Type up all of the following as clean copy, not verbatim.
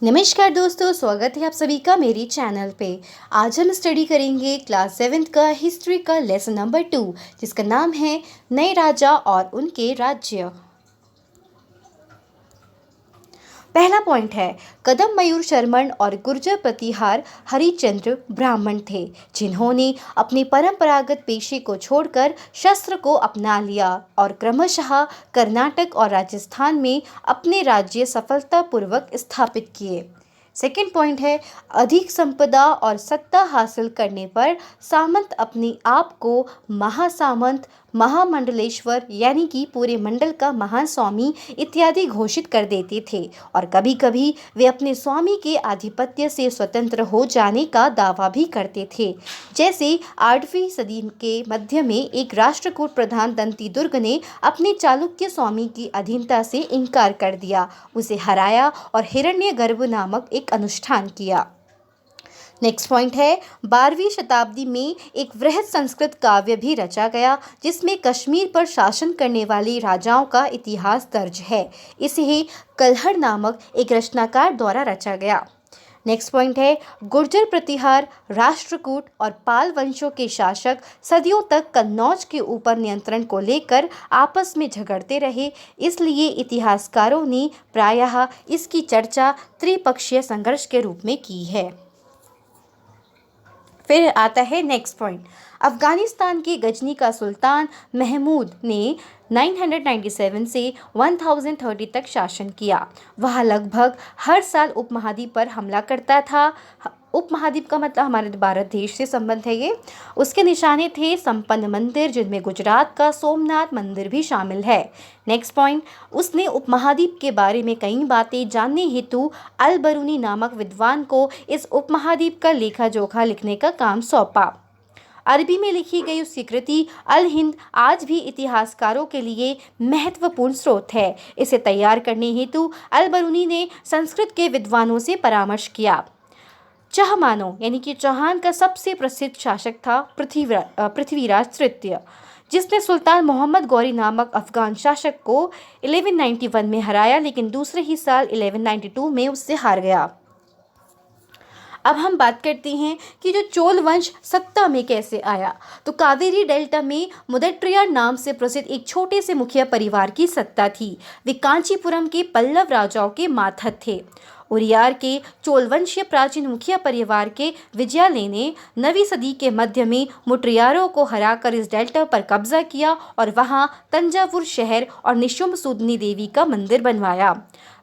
नमस्कार दोस्तों, स्वागत है आप सभी का मेरी चैनल पे। आज हम स्टडी करेंगे क्लास 7th का हिस्ट्री का लेसन नंबर 2, जिसका नाम है नए राजा और उनके राज्य। पहला पॉइंट है, कदम मयूर शर्मन और गुर्जर प्रतिहार हरिश्चंद्र ब्राह्मण थे, जिन्होंने अपने परंपरागत पेशे को छोड़कर शस्त्र को अपना लिया और क्रमशः कर्नाटक और राजस्थान में अपने राज्य सफलतापूर्वक स्थापित किए। सेकेंड पॉइंट है, अधिक संपदा और सत्ता हासिल करने पर सामंत अपने आप को महासामंत, महामंडलेश्वर यानी कि पूरे मंडल का महान स्वामी इत्यादि घोषित कर देते थे और कभी कभी वे अपने स्वामी के आधिपत्य से स्वतंत्र हो जाने का दावा भी करते थे। जैसे 8वीं सदी के मध्य में एक राष्ट्रकूट प्रधान दंती दुर्ग ने अपने चालुक्य स्वामी की अधीनता से इनकार कर दिया, उसे हराया और हिरण्यगर्भ नामक एक अनुष्ठान किया। नेक्स्ट पॉइंट है, 12वीं शताब्दी में एक वृहद संस्कृत काव्य भी रचा गया जिसमें कश्मीर पर शासन करने वाले राजाओं का इतिहास दर्ज है। इसे कल्हड़ नामक एक रचनाकार द्वारा रचा गया। नेक्स्ट पॉइंट है, गुर्जर प्रतिहार, राष्ट्रकूट और पाल वंशों के शासक सदियों तक कन्नौज के ऊपर नियंत्रण को लेकर आपस में झगड़ते रहे, इसलिए इतिहासकारों ने प्रायः इसकी चर्चा त्रिपक्षीय संघर्ष के रूप में की है। फिर आता है नेक्स्ट पॉइंट, अफगानिस्तान के गजनी का सुल्तान महमूद ने 997 से 1030 तक शासन किया। वह लगभग हर साल उपमहाद्वीप पर हमला करता था। उपमहाद्वीप का मतलब हमारे भारत देश से संबंध है ये। उसके निशाने थे संपन्न मंदिर, जिनमें गुजरात का सोमनाथ मंदिर भी शामिल है। नेक्स्ट पॉइंट, उसने उपमहाद्वीप के बारे में कई बातें जानने हेतु अल बरूनी नामक विद्वान को इस उपमहाद्वीप का लेखा जोखा लिखने का काम सौंपा। अरबी में लिखी गई उसकी कृति अल हिंद आज भी इतिहासकारों के लिए महत्वपूर्ण स्रोत है। इसे तैयार करने हेतु अल बरूनी ने संस्कृत के विद्वानों से परामर्श किया। चहमानो यानी कि चौहान का सबसे प्रसिद्ध शासक था पृथ्वीराज तृतीय, जिसने सुल्तान मोहम्मद गौरी नामक अफगान शासक को 1191 में हराया, लेकिन दूसरे ही साल 1192 में उससे हार गया। अब हम बात करते हैं कि जो चोल वंश सत्ता में कैसे आया। तो कावेरी डेल्टा में मुदट्टरायण नाम से प्रसिद्ध एक छोटे से मुखिया परिवार की सत्ता थी। वे कांचीपुरम के पल्लव राजाओं के मातहत थे। उरियार के चोल वंशीय प्राचीन मुखिया परिवार के विजयालय ने 9वीं सदी के मध्य में मुट्रियारों को हराकर इस डेल्टा पर कब्जा किया और वहां तंजावुर शहर और निशुंभ सूदनी देवी का मंदिर बनवाया।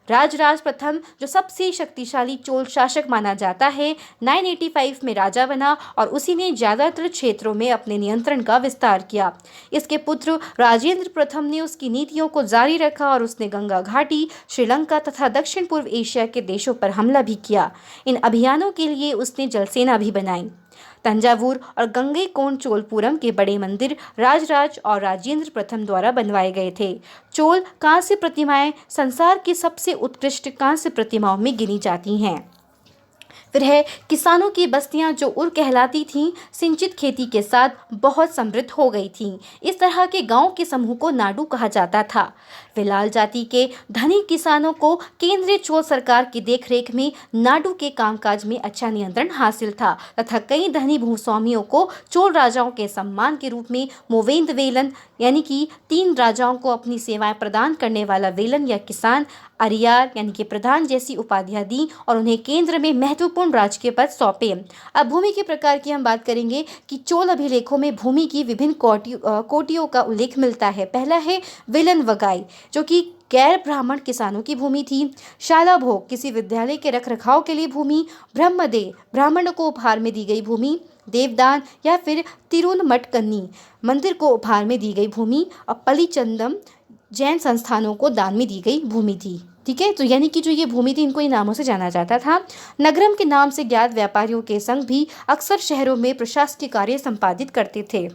राजराज प्रथम, जो सबसे शक्तिशाली चोल शासक माना जाता है, 985 में राजा बना और उसी ने ज़्यादातर क्षेत्रों में अपने नियंत्रण का विस्तार किया। इसके पुत्र राजेंद्र प्रथम ने उसकी नीतियों को जारी रखा और उसने गंगा घाटी, श्रीलंका तथा दक्षिण पूर्व एशिया के देशों पर हमला भी किया। इन अभियानों के लिए उसने जलसेना भी बनाई। तंजावुर और गंगईकोंड चोलपुरम के बड़े मंदिर राजराज और राजेंद्र प्रथम द्वारा बनवाए गए थे। चोल कांस्य प्रतिमाएं संसार की सबसे उत्कृष्ट कांस्य प्रतिमाओं में गिनी जाती हैं। फिर है, किसानों की बस्तियां जो उर कहलाती थीं, सिंचित खेती के साथ बहुत समृद्ध हो गई थीं। इस तरह के गांव के समूह को नाडू कहा जाता था। विलाल जाति के धनी किसानों को केंद्रीय चोल सरकार की देखरेख में नाडू के कामकाज में अच्छा नियंत्रण हासिल था तथा कई धनी भूस्वामियों को चोल राजाओं के सम्मान के रूप में मोवेंद वेलन यानी कि 3 राजाओं को अपनी सेवाएं प्रदान करने वाला वेलन या किसान, अरियार यानी कि प्रधान जैसी उपाधियां दी और उन्हें केंद्र में महत्वपूर्ण राजकीय पद सौंपे। अब भूमि के प्रकार की हम बात करेंगे कि चोल अभिलेखों में भूमि की विभिन्न कोटियों का उल्लेख मिलता है। पहला है वेलन वगाई, जो कि गैर ब्राह्मण किसानों की भूमि थी। शाला भोग, किसी विद्यालय के रखरखाव के लिए भूमि। ब्रह्मदेव, ब्राह्मणों को उपहार में दी गई भूमि। देवदान या फिर तिरुनमटकन्नी, मंदिर को उपहार में दी गई भूमि। और पलिचंदम, जैन संस्थानों को दान में दी गई भूमि थी। ठीक है, तो यानी कि जो ये भूमि थी, इनको इन नामों से जाना जाता था। नगरम के नाम से ज्ञात व्यापारियों के संघ भी अक्सर शहरों में प्रशासकीय कार्य संपादित करते थे।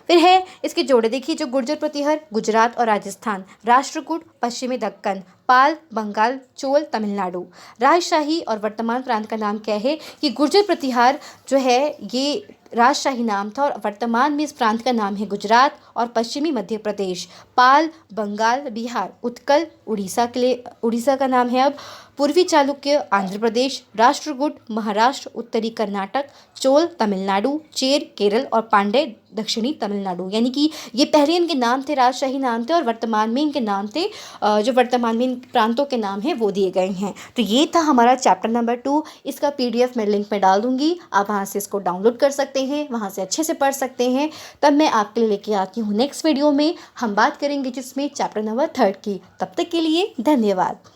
फिर है इसके जोड़े देखिए, जो गुर्जर प्रतिहार गुजरात और राजस्थान, राष्ट्रकूट पश्चिमी दक्कन, पाल बंगाल, चोल तमिलनाडु। राजशाही और वर्तमान प्रांत का नाम क्या है कि गुर्जर प्रतिहार जो है ये राजशाही नाम था और वर्तमान में इस प्रांत का नाम है गुजरात और पश्चिमी मध्य प्रदेश। पाल बंगाल, बिहार, उत्कल उड़ीसा के लिए उड़ीसा का नाम है अब। पूर्वी चालुक्य आंध्र प्रदेश, राष्ट्रकूट महाराष्ट्र, उत्तरी कर्नाटक, चोल तमिलनाडु, चेर केरल और पांड्य दक्षिणी तमिलनाडु। यानी कि ये पहले इनके नाम थे, राजशाही नाम थे, और वर्तमान में इनके नाम थे, जो वर्तमान में इन प्रांतों के नाम हैं वो दिए गए हैं। तो ये था हमारा चैप्टर नंबर 2। इसका PDF मैं लिंक में डाल दूंगी, आप वहाँ से इसको डाउनलोड कर सकते हैं, वहाँ से अच्छे से पढ़ सकते हैं। तब मैं आपके लिए लेके आती हूँ नेक्स्ट वीडियो में हम बात करेंगे जिसमें चैप्टर नंबर 3 की। तब तक के लिए धन्यवाद।